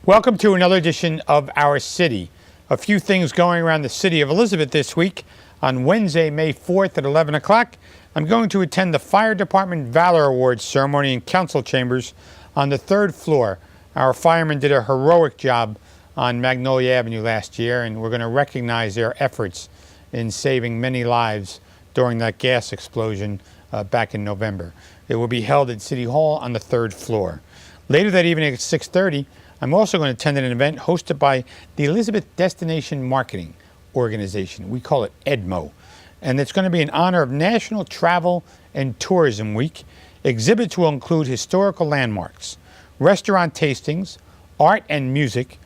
Welcome to another edition of Our City. A few things going around the city of Elizabeth this week. On Wednesday, May 4th at 11 o'clock, I'm going to attend the Fire Department Valor Awards ceremony in council chambers on the 3rd floor. Our firemen did a heroic job on Magnolia Avenue last year, and we're going to recognize their efforts in saving many lives during that gas explosion back in November. It will be held at City Hall on the 3rd floor. Later that evening at 6:30, I'm also going to attend an event hosted by the Elizabeth Destination Marketing Organization. We call it EDMO. And it's going to be in honor of National Travel and Tourism Week. Exhibits will include historical landmarks, restaurant tastings, art and music,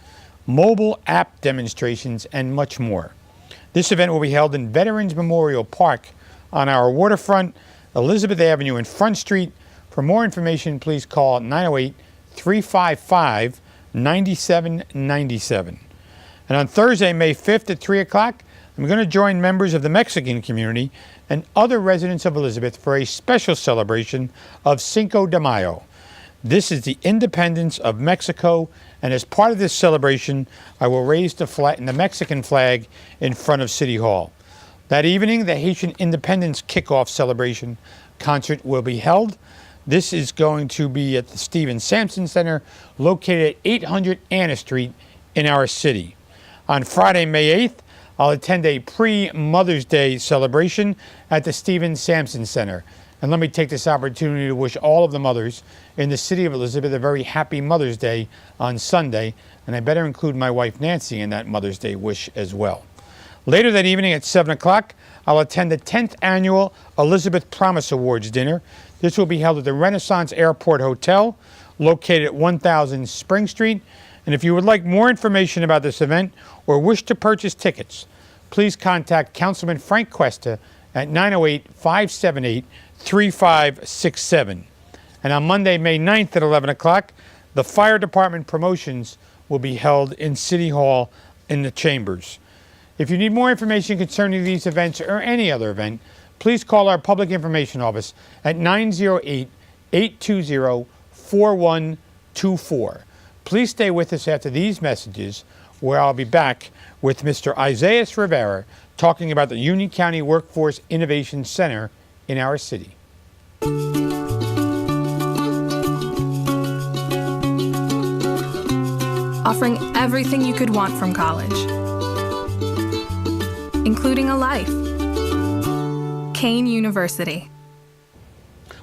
mobile app demonstrations, and much more. This event will be held in Veterans Memorial Park on our waterfront, Elizabeth Avenue and Front Street. For more information, please call 908-355-9797. And on Thursday, May 5th at 3 o'clock, I'm going to join members of the Mexican community and other residents of Elizabeth for a special celebration of Cinco de Mayo. This is the independence of Mexico, and as part of this celebration, I will raise the Mexican flag in front of City Hall. That evening, the Haitian Independence Kickoff Celebration concert will be held. This is going to be at the Stephen Sampson Center, located at 800 Anna Street in our city. On Friday, May 8th, I'll attend a pre-Mother's Day celebration at the Stephen Sampson Center. And let me take this opportunity to wish all of the mothers in the city of Elizabeth a very happy Mother's Day on Sunday. And I better include my wife Nancy in that Mother's Day wish as well. Later that evening at 7 o'clock, I'll attend the 10th annual Elizabeth Promise Awards dinner. This will be held at the Renaissance Airport Hotel, located at 1000 Spring Street. And if you would like more information about this event or wish to purchase tickets, please contact Councilman Frank Cuesta at 908-578-3567. And on Monday, May 9th at 11 o'clock, the Fire Department promotions will be held in City Hall in the chambers. If you need more information concerning these events or any other event, please call our Public Information Office at 908-820-4124. Please stay with us after these messages, where I'll be back with Mr. Isaias Rivera talking about the Union County Workforce Innovation Center in our city. Offering everything you could want from college, including a life. Kean University.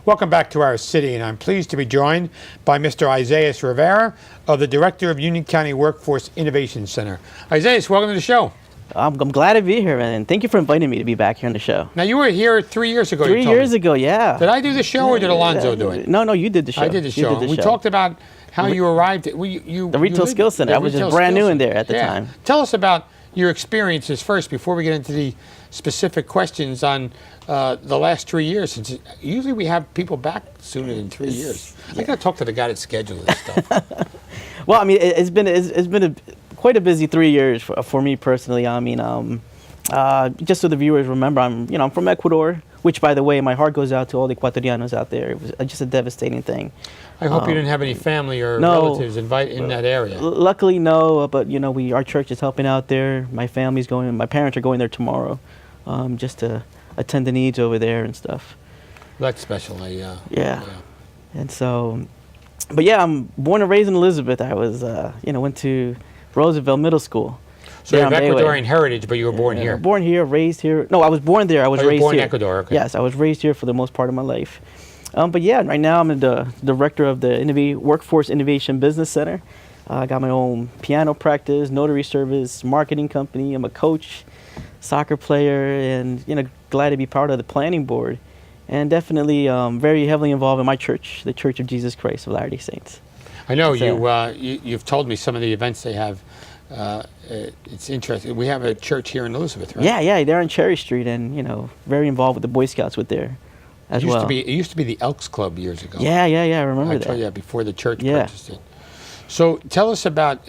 Welcome back to our city, and I'm pleased to be joined by Mr. Isaias Rivera, of the Director of Union County Workforce Innovation Center. Isaias, welcome to the show. I'm glad to be here, man, and thank you for inviting me to be back here on the show. Now, you were here 3 years ago. 3 years ago, yeah. Did I do the show, or did Alonzo do it? No, you did the show. I did the show. We talked about how you arrived at the Retail Skills Center. I was just brand new in there at the time. Tell us about your experiences first before we get into the specific questions on the last 3 years. Since usually we have people back sooner than 3 years. Yeah. I got to talk to the guy that scheduled this stuff. Well, I mean, it's been quite a busy 3 years for me personally. I mean, just so the viewers remember, I'm from Ecuador, which, by the way, my heart goes out to all the Ecuadorianos out there. It was just a devastating thing. I hope you didn't have any family or relatives in that area. Luckily, no. But our church is helping out there. My family's going. My parents are going there tomorrow, just to attend the needs over there and stuff. That's special. Yeah. And so, but yeah, I'm born and raised in Elizabeth. I was, went to Roosevelt Middle School. So you have Ecuadorian heritage, but you were born here. Born here, raised here. No, I was born there. I was raised here. Born in Ecuador. Okay. Yes, I was raised here for the most part of my life. But yeah, right now I'm the director of the Workforce Innovation Business Center. I got my own piano practice, notary service, marketing company. I'm a coach, soccer player, and glad to be part of the planning board, and definitely very heavily involved in my church, the Church of Jesus Christ of Latter-day Saints. I know you've told me some of the events they have. It's interesting. We have a church here in Elizabeth, right? Yeah, they're on Cherry Street, and very involved with the Boy Scouts with there. It used to be the Elks Club years ago. Yeah, I remember that. I told you that before the church purchased it. So tell us about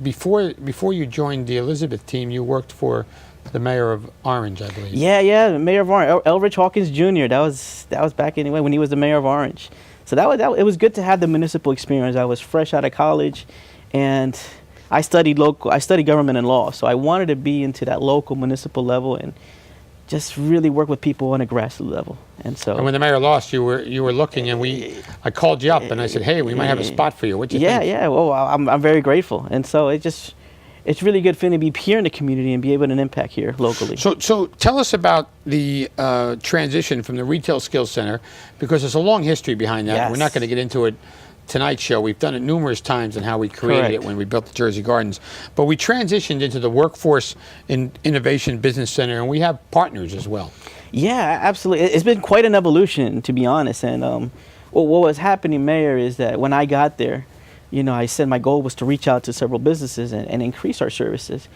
before you joined the Elizabeth team, you worked for the mayor of Orange, I believe. Yeah, the mayor of Orange, Elridge Hawkins Jr. That was back when he was the mayor of Orange. So it was good to have the municipal experience. I was fresh out of college, And I studied government and law, so I wanted to be into that local municipal level and just really work with people on a grassroots level. And so, And when the mayor lost, you were looking, and I called you up and I said, hey, we might have a spot for you. What do you think? yeah. Well, I'm very grateful, and so it's really good feeling to be here in the community and be able to impact here locally. So tell us about the transition from the Retail Skills Center, because there's a long history behind that. Yes. We're not going to get into it tonight's show. We've done it numerous times and how we created Correct. it when we built the Jersey Gardens. But we transitioned into the Workforce Innovation Business Center, and we have partners as well. Yeah, absolutely. It's been quite an evolution, to be honest. And what was happening, Mayor, is that when I got there, I said my goal was to reach out to several businesses and increase our services.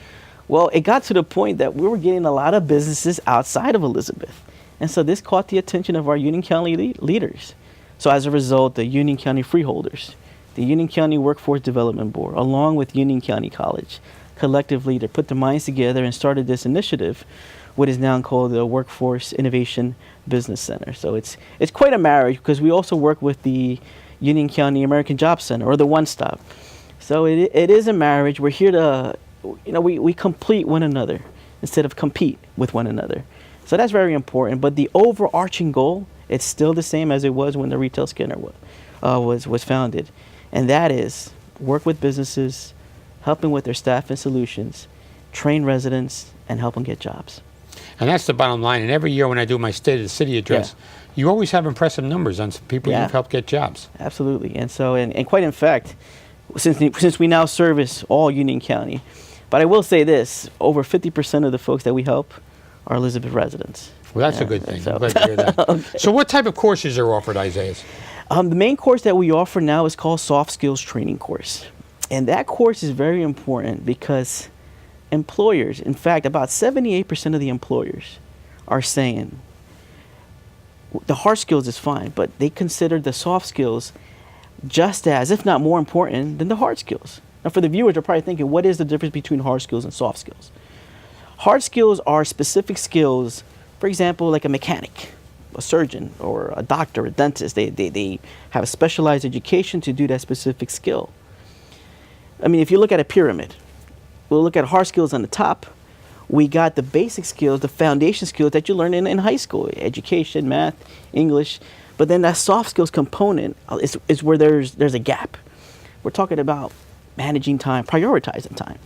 Well, it got to the point that we were getting a lot of businesses outside of Elizabeth. And so this caught the attention of our Union County leaders. So as a result, the Union County Freeholders, the Union County Workforce Development Board, along with Union County College, collectively they put their minds together and started this initiative, what is now called the Workforce Innovation Business Center. So it's quite a marriage, because we also work with the Union County American Job Center, or the One Stop. So it is a marriage. We're here to, we complete one another instead of compete with one another. So that's very important. But the overarching goal, it's still the same as it was when the Retail Scanner was founded. And that is work with businesses, helping with their staff and solutions, train residents, and help them get jobs. And that's the bottom line. And every year when I do my State of the City address, you always have impressive numbers on people you've helped get jobs. Absolutely. And so, and quite in fact, since we now service all Union County, but I will say this, over 50% of the folks that we help are Elizabeth residents. Well, that's a good thing. I'm glad to hear that. Okay. So what type of courses are offered, Isaiah? The main course that we offer now is called Soft Skills Training Course. And that course is very important because employers, in fact, about 78% of the employers are saying the hard skills is fine, but they consider the soft skills just as, if not more important than the hard skills. Now, for the viewers, they're probably thinking, what is the difference between hard skills and soft skills? Hard skills are specific skills, for example, like a mechanic, a surgeon, or a doctor, a dentist. They have a specialized education to do that specific skill. I mean, if you look at a pyramid, we'll look at hard skills on the top. We got the basic skills, the foundation skills that you learn in high school, education, math, English. But then that soft skills component is where there's a gap. We're talking about managing time, prioritizing time,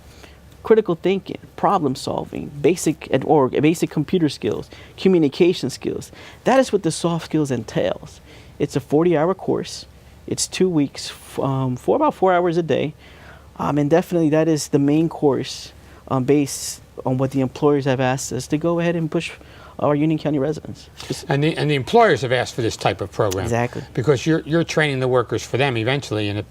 critical thinking, problem solving, basic computer skills, communication skills. That is what the soft skills entails. It's a 40-hour course. It's 2 weeks, for about 4 hours a day. And definitely that is the main course based on what the employers have asked us to go ahead and push our Union County residents. And the employers have asked for this type of program. Exactly. Because you're training the workers for them eventually, and if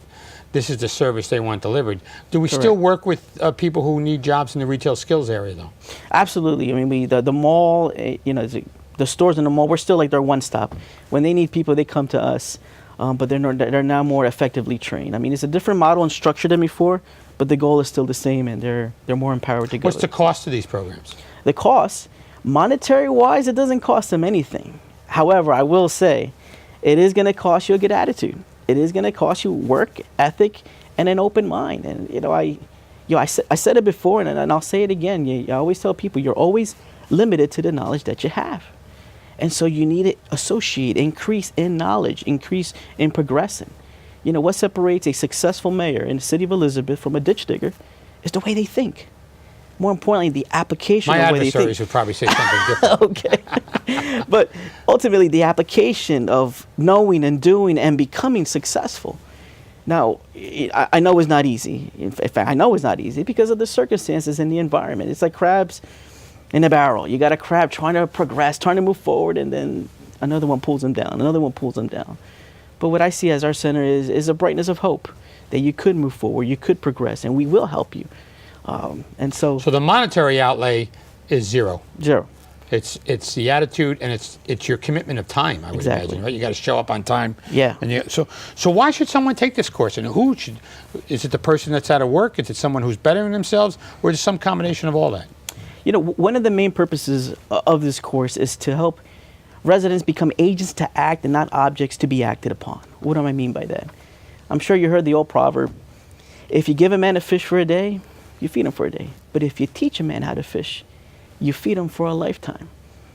this is the service they want delivered. Do we still work with people who need jobs in the retail skills area, though? Absolutely. I mean, the mall, the stores in the mall, we're still like their one stop. When they need people, they come to us, but they're now more effectively trained. I mean, it's a different model and structure than before, but the goal is still the same, and they're more empowered to go. What's the cost of these programs? The cost, monetary-wise, it doesn't cost them anything. However, I will say, it is going to cost you a good attitude. It is going to cost you work ethic and an open mind. And I said it before, and I'll say it again. I always tell people you're always limited to the knowledge that you have, and so you need to associate, increase in knowledge, increase in progressing. What separates a successful mayor in the city of Elizabeth from a ditch digger is the way they think. More importantly, the application of the way they think. My adversaries would probably say something different. Okay. But ultimately, the application of knowing and doing and becoming successful. Now, I know it's not easy. In fact, I know it's not easy because of the circumstances and the environment. It's like crabs in a barrel. You got a crab trying to progress, trying to move forward, and then another one pulls them down, another one pulls them down. But what I see as our center is a brightness of hope that you could move forward, you could progress, and we will help you. So the monetary outlay is zero. Zero. It's the attitude, and it's your commitment of time. I would imagine, right? You got to show up on time. Yeah. And so why should someone take this course? And is it the person that's out of work? Is it someone who's bettering themselves, or is it some combination of all that? One of the main purposes of this course is to help residents become agents to act and not objects to be acted upon. What do I mean by that? I'm sure you heard the old proverb, If you give a man a fish for a day, you feed him for a day. But if you teach a man how to fish, you feed him for a lifetime.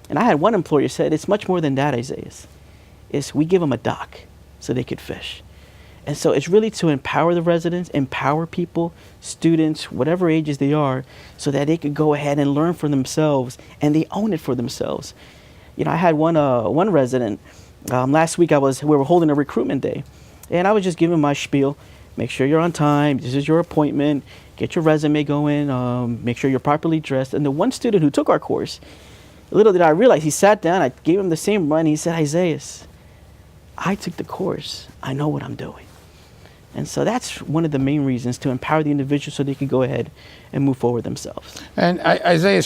And I had one employer said, it's much more than that, Isaiah. It's we give them a dock so they could fish. And so it's really to empower the residents, empower people, students, whatever ages they are, so that they could go ahead and learn for themselves and they own it for themselves. You know, I had one resident, last week we were holding a recruitment day, and I was just giving my spiel. Make sure you're on time, this is your appointment, get your resume going, make sure you're properly dressed. And the one student who took our course, little did I realize, he sat down, I gave him the same run, he said, Isaiah, I took the course, I know what I'm doing. And so that's one of the main reasons, to empower the individual so they can go ahead and move forward themselves. And Isaiah,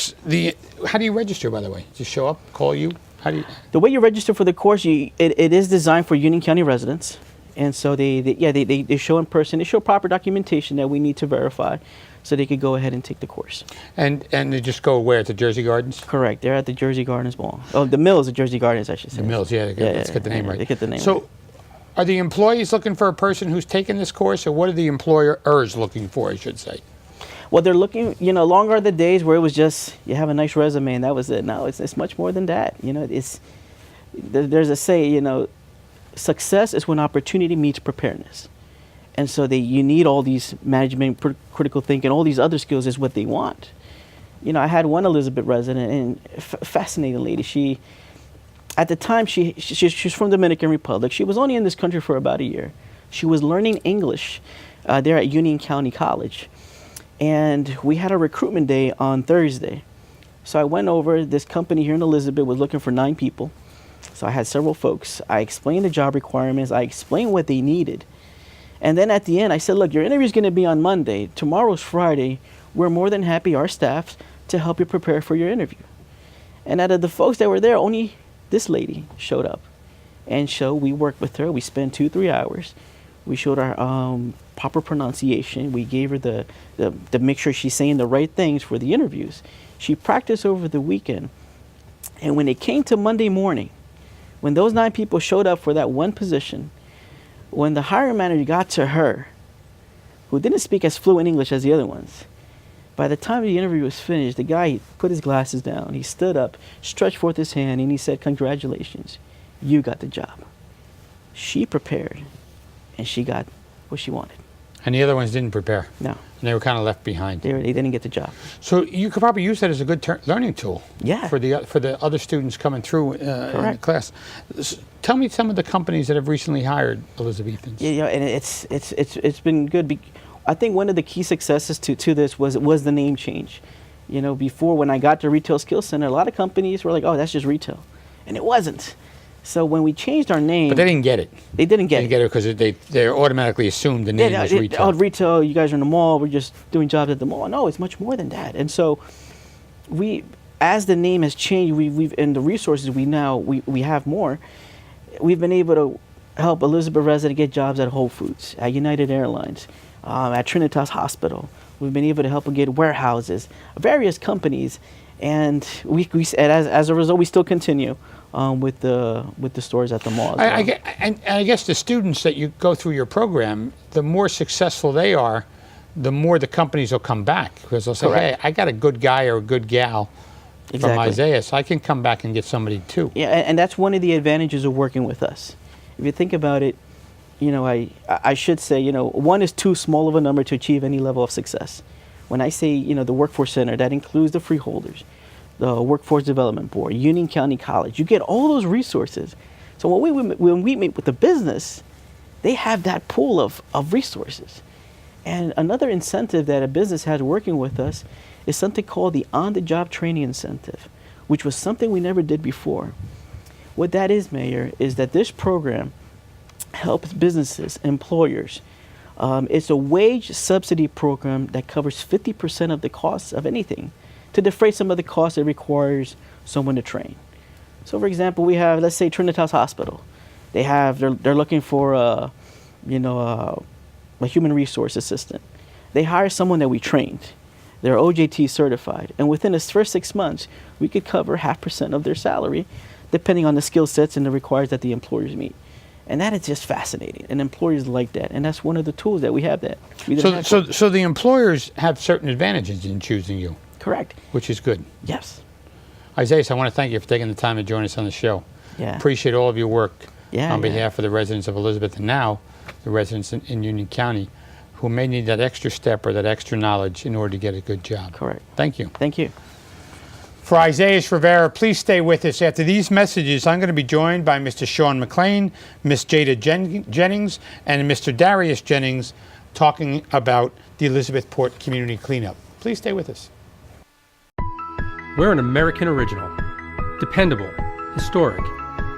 how do you register, by the way? Just show up, call you? How do you? The way you register for the course, it is designed for Union County residents. And so they show in person, they show proper documentation that we need to verify so they could go ahead and take the course. And they just go where, to Jersey Gardens? Correct. They're at the Jersey Gardens Mall. Oh, the Mills at Jersey Gardens, I should say. The Mills, yeah. Let's get the name right. They get the name so, right. Are the employees looking for a person who's taken this course, or what are the employers looking for, I should say? Well, they're looking, long are the days where it was just, you have a nice resume and that was it. No, it's much more than that. There's a say, success is when opportunity meets preparedness. And so you need all these management, critical thinking, all these other skills is what they want. I had one Elizabeth resident, and fascinating lady. At the time, she's from Dominican Republic. She was only in this country for about a year. She was learning English there at Union County College. And we had a recruitment day on Thursday. So I went over, this company here in Elizabeth was looking for 9 people. So I had several folks. I explained the job requirements. I explained what they needed. And then at the end, I said, look, your interview is going to be on Monday. Tomorrow's Friday. We're more than happy, our staff, to help you prepare for your interview. And out of the folks that were there, only this lady showed up. And so we worked with her. We spent 2-3 hours. We showed her proper pronunciation. We gave her the make sure she's saying the right things for the interviews. She practiced over the weekend. And when it came to Monday morning, when those 9 people showed up for that one position, when the hiring manager got to her, who didn't speak as fluent English as the other ones, by the time the interview was finished, the guy put his glasses down, he stood up, stretched forth his hand, and he said, congratulations, you got the job. She prepared, and she got what she wanted. And the other ones didn't prepare? No. And they were kind of left behind? They didn't get the job. So you could probably use that as a good learning tool. Yeah. For the other students coming through in the class. Tell me some of the companies that have recently hired Elizabethans. Yeah, and it's been good. I think one of the key successes to this was the name change. Before, when I got to Retail Skills Center, a lot of companies were like, oh, that's just retail. And it wasn't. So when we changed our name... But they didn't get it. They didn't get it. They didn't get it because they automatically assumed the name was retail. Oh, retail, you guys are in the mall, we're just doing jobs at the mall. No, it's much more than that. And so as the name has changed, and the resources we have more, we've been able to help Elizabeth residents get jobs at Whole Foods, at United Airlines, at Trinitas Hospital. We've been able to help them get warehouses, various companies, and as a result, we still continue with the stores at the mall. I guess the students that you go through your program, the more successful they are, the more the companies will come back, because they'll say, hey, I got a good guy or a good gal from Isaiah, so I can come back and get somebody too. Yeah, and that's one of the advantages of working with us. If you think about it, I should say, 1 is too small of a number to achieve any level of success. When I say, the Workforce Center, that includes the freeholders, the Workforce Development Board, Union County College. You get all those resources. So when we meet with the business, they have that pool of resources. And another incentive that a business has working with us is something called the on-the-job training incentive, which was something we never did before. What that is, Mayor, is that this program helps businesses, employers. It's a wage subsidy program that covers 50% of the costs of anything to defray some of the costs it requires someone to train. So, for example, we have, let's say, Trinitas Hospital. They're looking for a human resource assistant. They hire someone that we trained. They're OJT certified, and within the first 6 months, we could cover 0.5% of their salary, depending on the skill sets and the requirements that the employers meet. And that is just fascinating. And employers like that. And that's one of the tools that we have that. We didn't have before. So the employers have certain advantages in choosing you, Correct. which is good. Yes. Isaiah, I want to thank you for taking the time to join us on the show. Yeah. Appreciate all of your work Yeah, on yeah. behalf of the residents of Elizabeth and now the residents in Union County who may need that extra step or that extra knowledge in order to get a good job. Correct. Thank you. Thank you. For Isaiah Rivera, please stay with us. After these messages, I'm going to be joined by Mr. Sean McLean, Miss Jada Jennings, and Mr. Darius Jennings talking about the Elizabethport Community Cleanup. Please stay with us. We're an American original, dependable, historic,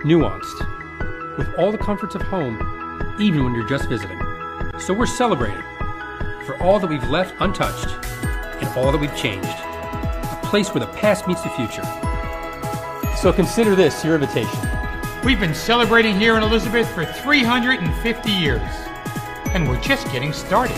nuanced, with all the comforts of home, even when you're just visiting. So we're celebrating for all that we've left untouched and all that we've changed. A place where the past meets the future. So consider this your invitation. We've been celebrating here in Elizabeth for 350 years, and we're just getting started.